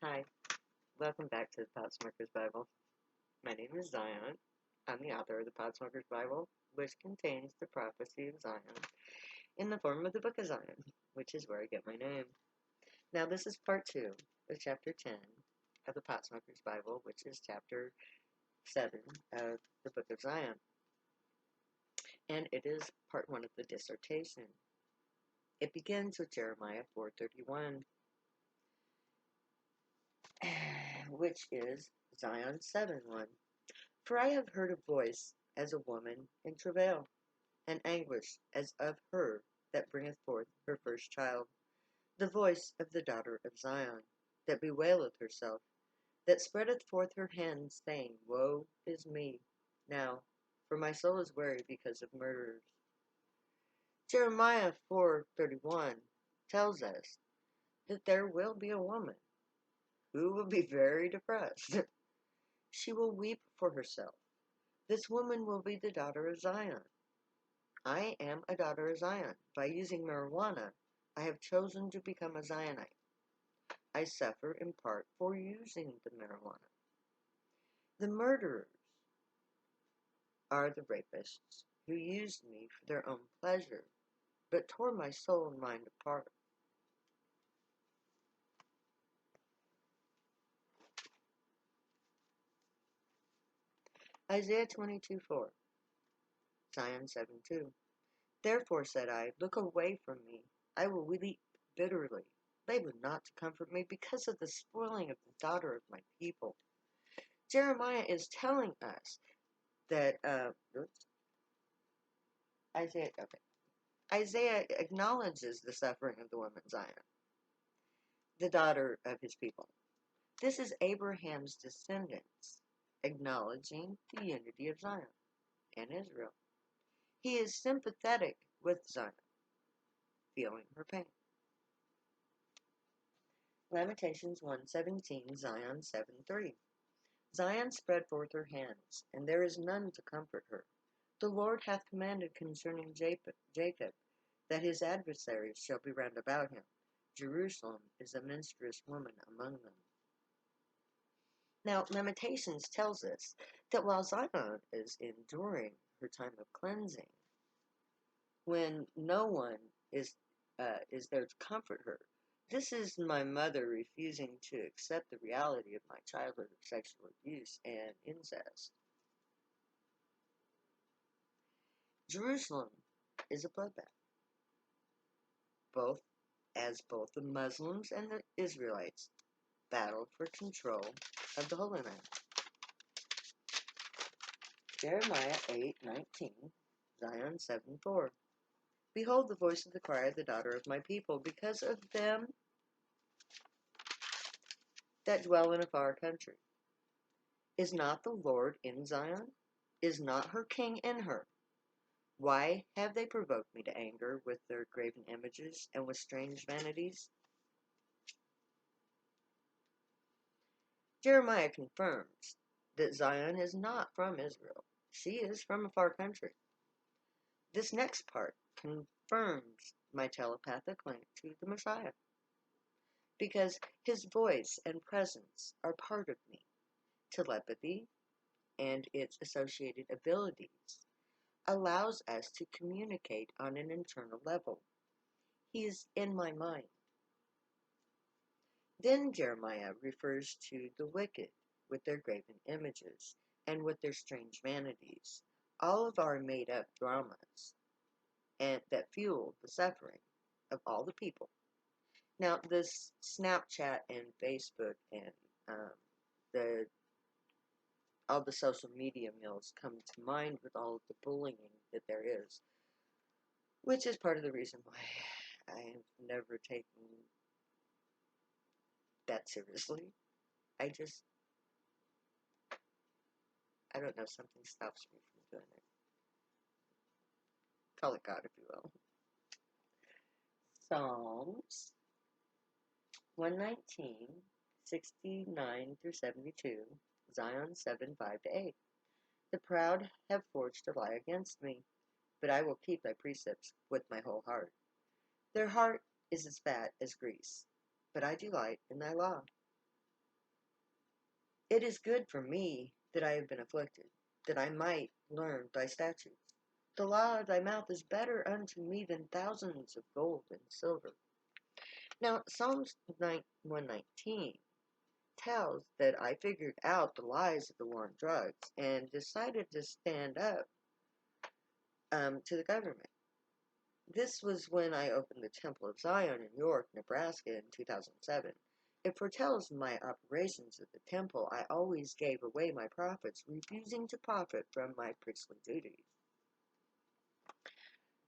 Hi, welcome back to the Potsmoker's Bible. My name is Zion. I'm the author of the Potsmoker's Bible, which contains the prophecy of Zion in the form of the Book of Zion, which is where I get my name. Now, this is part 2 of chapter 10 of the Potsmoker's Bible, which is chapter 7 of the Book of Zion. And it is part 1 of the dissertation. It begins with Jeremiah 4:31, which is Zion 7:1. For I have heard a voice as a woman in travail, and anguish as of her that bringeth forth her first child, the voice of the daughter of Zion, that bewaileth herself, that spreadeth forth her hands, saying, Woe is me now, for my soul is weary because of murderers. Jeremiah 4:31 tells us that there will be a woman who will be very depressed. She will weep for herself. This woman will be the daughter of Zion. I am a daughter of Zion. By using marijuana, I have chosen to become a Zionite. I suffer in part for using the marijuana. The murderers are the rapists who used me for their own pleasure, but tore my soul and mind apart. Isaiah 22:4, Zion 7:2. Therefore said I, Look away from me. I will weep bitterly. Labor not to comfort me because of the spoiling of the daughter of my people. Jeremiah is telling us that Isaiah acknowledges the suffering of the woman Zion, the daughter of his people. This is Abraham's descendants acknowledging the unity of Zion and Israel. He is sympathetic with Zion, feeling her pain. Lamentations 1:17, Zion 7:3. Zion spread forth her hands, and there is none to comfort her. The Lord hath commanded concerning Jacob, that his adversaries shall be round about him. Jerusalem is a menstruous woman among them. Now, Lamentations tells us that while Zion is enduring her time of cleansing, when no one is there to comfort her, this is my mother refusing to accept the reality of my childhood of sexual abuse and incest. Jerusalem is a bloodbath, both the Muslims and the Israelites battled for control of the Holy Land. Jeremiah 8:19, Zion 7:4. Behold the voice of the cry of the daughter of my people, because of them that dwell in a far country. Is not the Lord in Zion? Is not her king in her? Why have they provoked me to anger with their graven images and with strange vanities? Jeremiah confirms that Zion is not from Israel. She is from a far country. This next part confirms my telepathic link to the Messiah, because his voice and presence are part of me. Telepathy and its associated abilities allows us to communicate on an internal level. He is in my mind. Then Jeremiah refers to the wicked with their graven images and with their strange vanities, all of our made-up dramas, and that fuel the suffering of all the people. Now, this Snapchat and Facebook and the all the social media mills come to mind with all of the bullying that there is, which is part of the reason why I have never taken that seriously. I don't know, something stops me from doing it. Call it God, if you will. Psalms 119, 69 through 72, Zion 7:5-8. The proud have forged a lie against me, but I will keep thy precepts with my whole heart. Their heart is as fat as grease, but I delight in thy law. It is good for me that I have been afflicted, that I might learn thy statutes. The law of thy mouth is better unto me than thousands of gold and silver. Now, Psalms 119 tells that I figured out the lies of the war on drugs and decided to stand up to the government. This was when I opened the Temple of Zion in York, Nebraska in 2007. It foretells my operations at the temple. I always gave away my profits, refusing to profit from my priestly duties.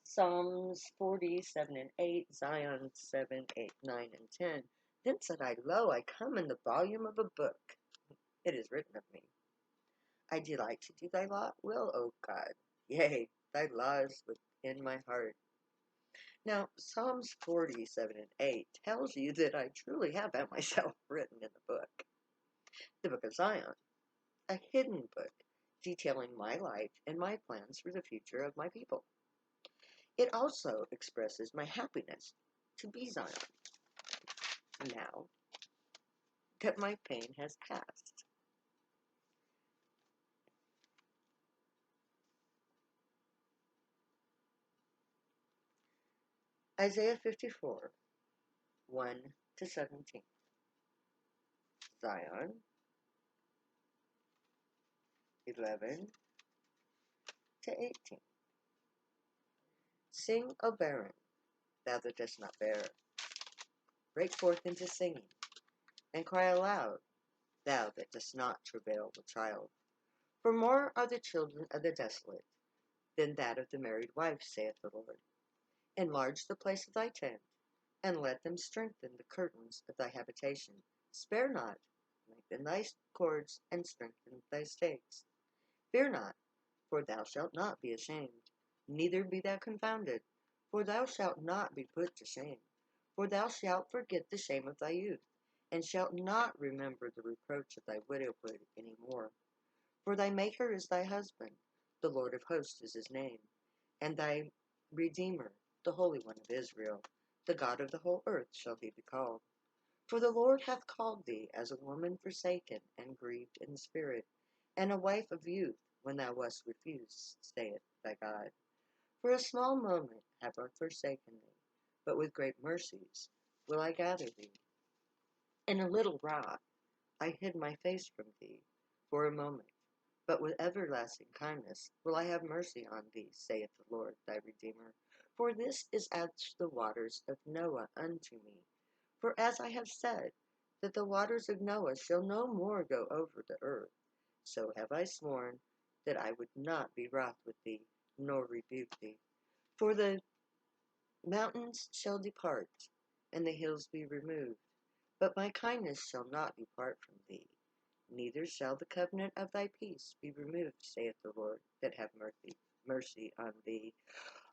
Psalms 47 and 8, Zion 7, 8, 9, and 10. Then said I, Lo, I come in the volume of a book. It is written of me. I delight to do thy will, O God. Yea, thy law is within my heart. Now, Psalms 47 and 8 tells you that I truly have had myself written in the book of Zion, a hidden book detailing my life and my plans for the future of my people. It also expresses my happiness to be Zion, now that my pain has passed. Isaiah 54, 1 to 17. Zion 11 to 18. Sing, O barren, thou that dost not bear. Break forth into singing, and cry aloud, thou that dost not travail with child. For more are the children of the desolate than that of the married wife, saith the Lord. Enlarge the place of thy tent, and let them strengthen the curtains of thy habitation. Spare not, lengthen thy cords, and strengthen thy stakes. Fear not, for thou shalt not be ashamed, neither be thou confounded, for thou shalt not be put to shame. For thou shalt forget the shame of thy youth, and shalt not remember the reproach of thy widowhood any more. For thy Maker is thy husband, the Lord of hosts is his name, and thy Redeemer, the Holy One of Israel, the God of the whole earth shall he be called. For the Lord hath called thee as a woman forsaken and grieved in spirit, and a wife of youth, when thou wast refused, saith thy God. For a small moment have I forsaken thee, but with great mercies will I gather thee. In a little wrath I hid my face from thee for a moment, but with everlasting kindness will I have mercy on thee, saith the Lord thy Redeemer. For this is as the waters of Noah unto me. For as I have said, that the waters of Noah shall no more go over the earth, so have I sworn that I would not be wroth with thee, nor rebuke thee. For the mountains shall depart, and the hills be removed, but my kindness shall not depart from thee, neither shall the covenant of thy peace be removed, saith the Lord, that have mercy on thee.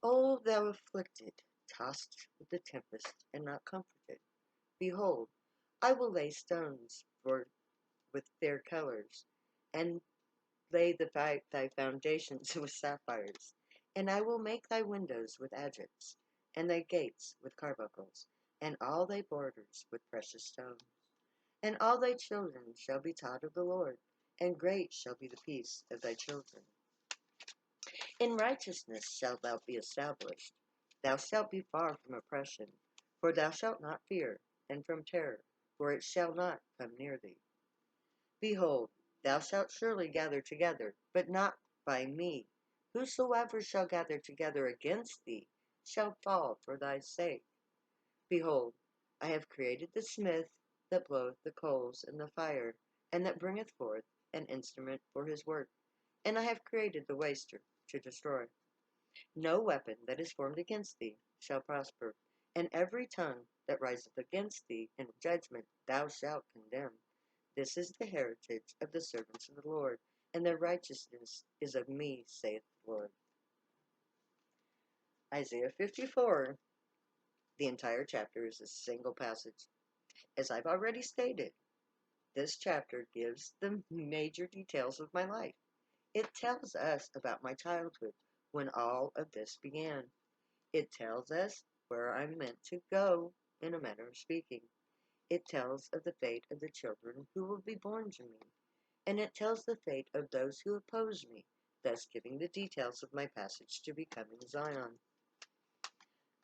O thou afflicted, tossed with the tempest, and not comforted, behold, I will lay stones with fair colors, and lay thy foundations with sapphires, and I will make thy windows with agates, and thy gates with carbuncles, and all thy borders with precious stones. And all thy children shall be taught of the Lord, and great shall be the peace of thy children. In righteousness shalt thou be established. Thou shalt be far from oppression, for thou shalt not fear, and from terror, for it shall not come near thee. Behold, thou shalt surely gather together, but not by me. Whosoever shall gather together against thee shall fall for thy sake. Behold, I have created the smith that bloweth the coals in the fire, and that bringeth forth an instrument for his work. And I have created the waster to destroy. No weapon that is formed against thee shall prosper, and every tongue that riseth against thee in judgment thou shalt condemn. This is the heritage of the servants of the Lord, and their righteousness is of me, saith the Lord. Isaiah 54. The entire chapter is a single passage. As I've already stated, this chapter gives the major details of my life. It tells us about my childhood, when all of this began. It tells us where I'm meant to go, in a manner of speaking. It tells of the fate of the children who will be born to me. and it tells the fate of those who oppose me, thus giving the details of my passage to becoming Zion.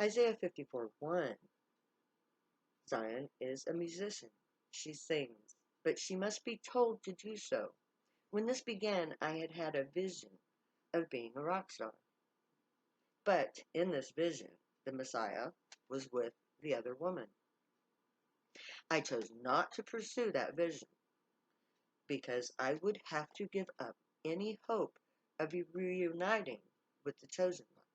Isaiah 54:1. Zion is a musician. She sings, but she must be told to do so. When this began, I had had a vision of being a rock star. But in this vision, the Messiah was with the other woman. I chose not to pursue that vision because I would have to give up any hope of reuniting with the chosen one.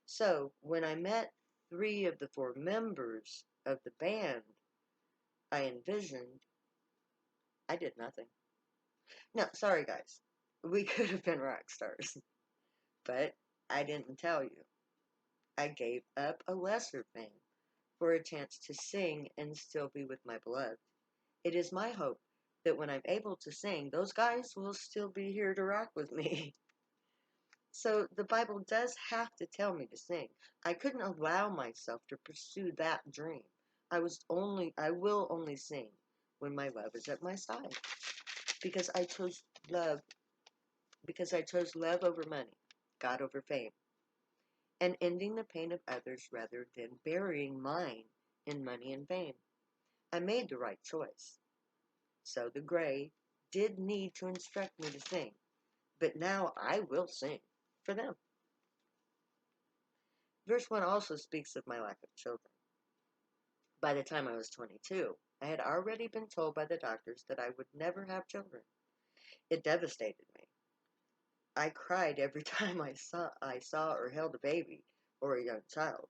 So when I met 3 of the 4 members of the band I envisioned, I did nothing. No, sorry guys. We could have been rock stars, but I didn't tell you. I gave up a lesser fame for a chance to sing and still be with my beloved. It is my hope that when I'm able to sing, those guys will still be here to rock with me. So the Bible does have to tell me to sing. I couldn't allow myself to pursue that dream. I will only sing when my love is at my side. Because I chose love, because I chose love over money, God over fame, and ending the pain of others rather than burying mine in money and fame. I made the right choice. So the gray did need to instruct me to sing, but now I will sing for them. Verse 1 also speaks of my lack of children. By the time I was 22, I had already been told by the doctors that I would never have children. It devastated me. I cried every time I saw or held a baby or a young child.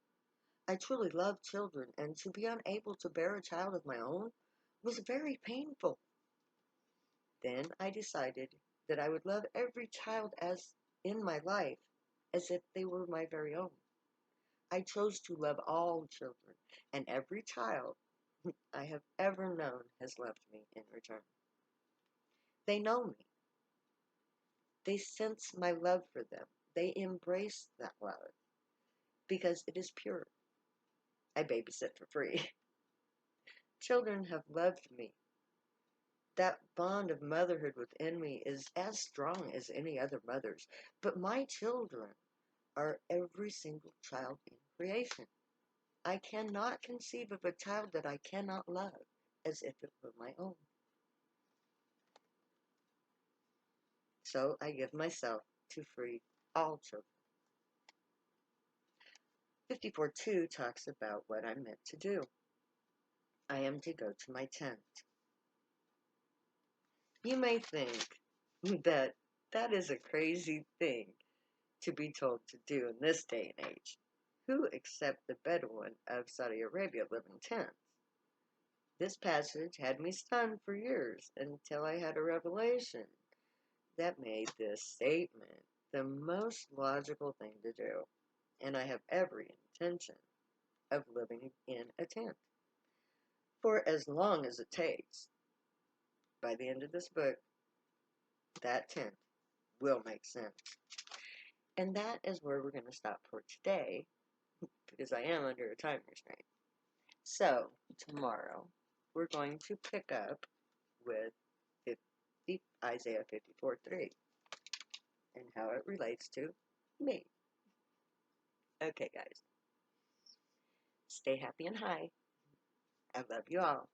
I truly love children, and to be unable to bear a child of my own was very painful. Then I decided that I would love every child as in my life as if they were my very own. I chose to love all children, and every child I have ever known has loved me in return. They know me. They sense my love for them. They embrace that love because it is pure. I babysit for free. Children have loved me. That bond of motherhood within me is as strong as any other mother's. But my children are every single child in creation. I cannot conceive of a child that I cannot love as if it were my own. So I give myself to free all children. 54:2 talks about what I'm meant to do. I am to go to my tent. You may think that that is a crazy thing to be told to do in this day and age. Who except the Bedouin of Saudi Arabia live in tents? This passage had me stunned for years until I had a revelation that made this statement the most logical thing to do, and I have every intention of living in a tent for as long as it takes. By the end of this book, that tent will make sense. And that is where we're going to stop for today, because I am under a time restraint. So, tomorrow, we're going to pick up with Isaiah 54:3 and how it relates to me. Okay, guys. Stay happy and high. I love you all.